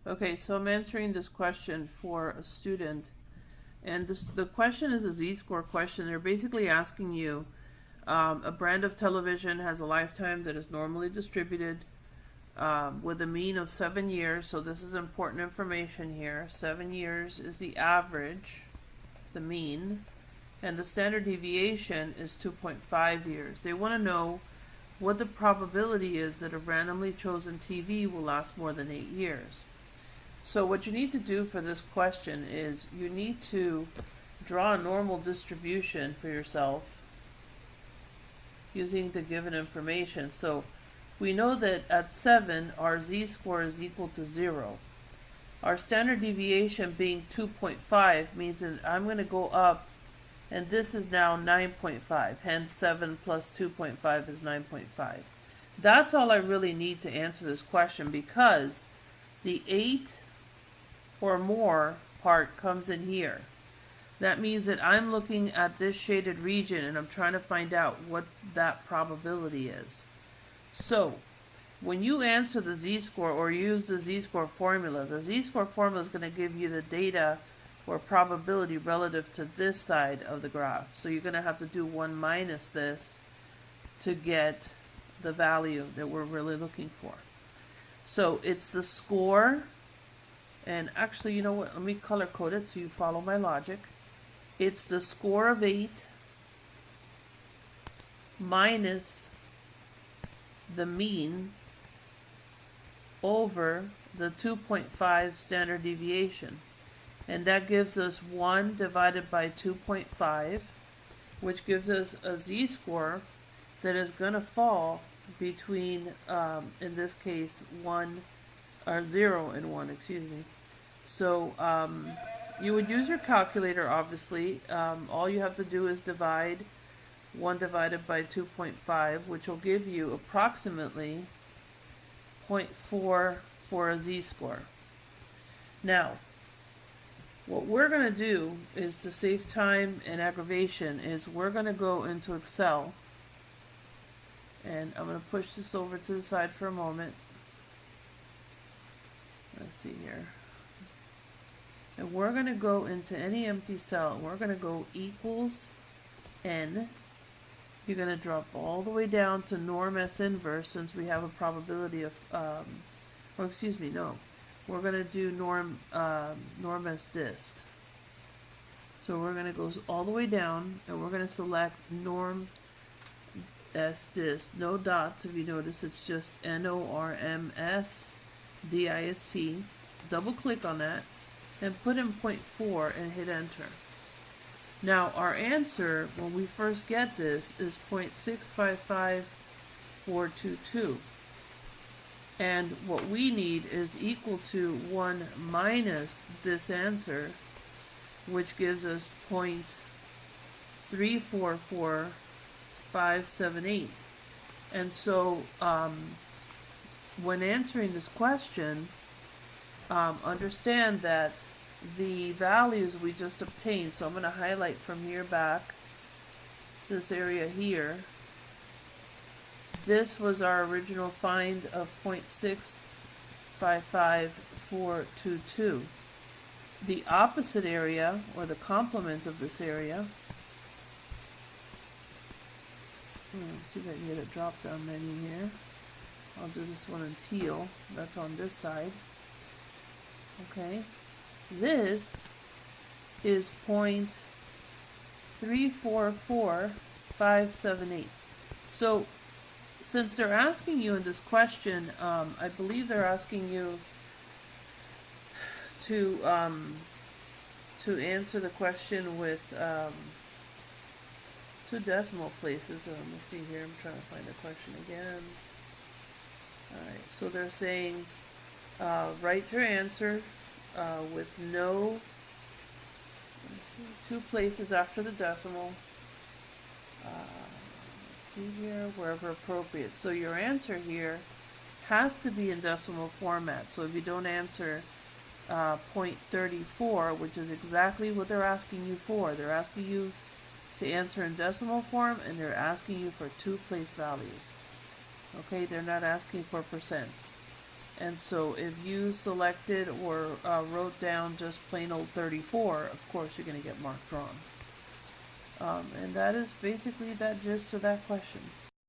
Okay, so I'm answering this question for a student, and the question is a Z-score question. They're basically asking you, a brand of television has a lifetime that is normally distributed with a mean of 7 years. So this is important information here. 7 years is the average, the mean, and the standard deviation is 2.5 years. They want to know what the probability is that a randomly chosen TV will last more than 8 years. So what you need to do for this question is you need to draw a normal distribution for yourself using the given information. So we know that at 7 our z-score is equal to 0. Our standard deviation being 2.5 means that I'm going to go up, and this is now 9.5, hence 7 plus 2.5 is 9.5. That's all I really need to answer this question, because the 8 or more part comes in here. That means that I'm looking at this shaded region and I'm trying to find out what that probability is. So when you answer the z-score or use the z-score formula, the z-score formula is going to give you the data or probability relative to this side of the graph. So you're going to have to do 1 minus this to get the value that we're really looking for. So it's the score. And actually, you know what? Let me color code it so you follow my logic. It's the score of 8 minus the mean over the 2.5 standard deviation. And that gives us 1 divided by 2.5, which gives us a z-score that is going to fall between, in this case, 1 or 0 and 1, excuse me. So you would use your calculator, obviously. All you have to do is divide 1 divided by 2.5, which will give you approximately 0.4 for a z-score. Now, what we're going to do is, to save time and aggravation, is we're going to go into Excel. And I'm going to push this over to the side for a moment. Let's see here. And we're going to go into any empty cell. We're going to go equals n. You're going to drop all the way down to norm S inverse, since we have a probability of, or excuse me, no. We're going to do norm S dist. So we're going to go all the way down, and we're going to select norm S dist. No dots, if you notice, it's just NORMS DIST. Double click on that and put in 0.4 and hit enter. Now our answer when we first get this is 0.655422, and what we need is equal to 1 minus this answer, which gives us 0.344578. And so when answering this question, understand that the values we just obtained, so I'm going to highlight from here back to this area here. This was our original find of 0.655422. The opposite area, or the complement of this area, let's see if I can get a drop down menu here. I'll do this one in teal. That's on this side. Okay. This is 0.344578. So since they're asking you in this question, I believe they're asking you to answer the question with 2 decimal places. Let me see here. I'm trying to find the question again. Alright, so they're saying write your answer with no 2 places after the decimal. Let's see here, wherever appropriate. So your answer here has to be in decimal format. So if you don't answer 0.34, which is exactly what they're asking you for, they're asking you to answer in decimal form, and they're asking you for 2 place values. Okay, they're not asking for percents. And so if you selected or wrote down just plain old 34, of course you're going to get marked wrong. And that is basically that gist of that question.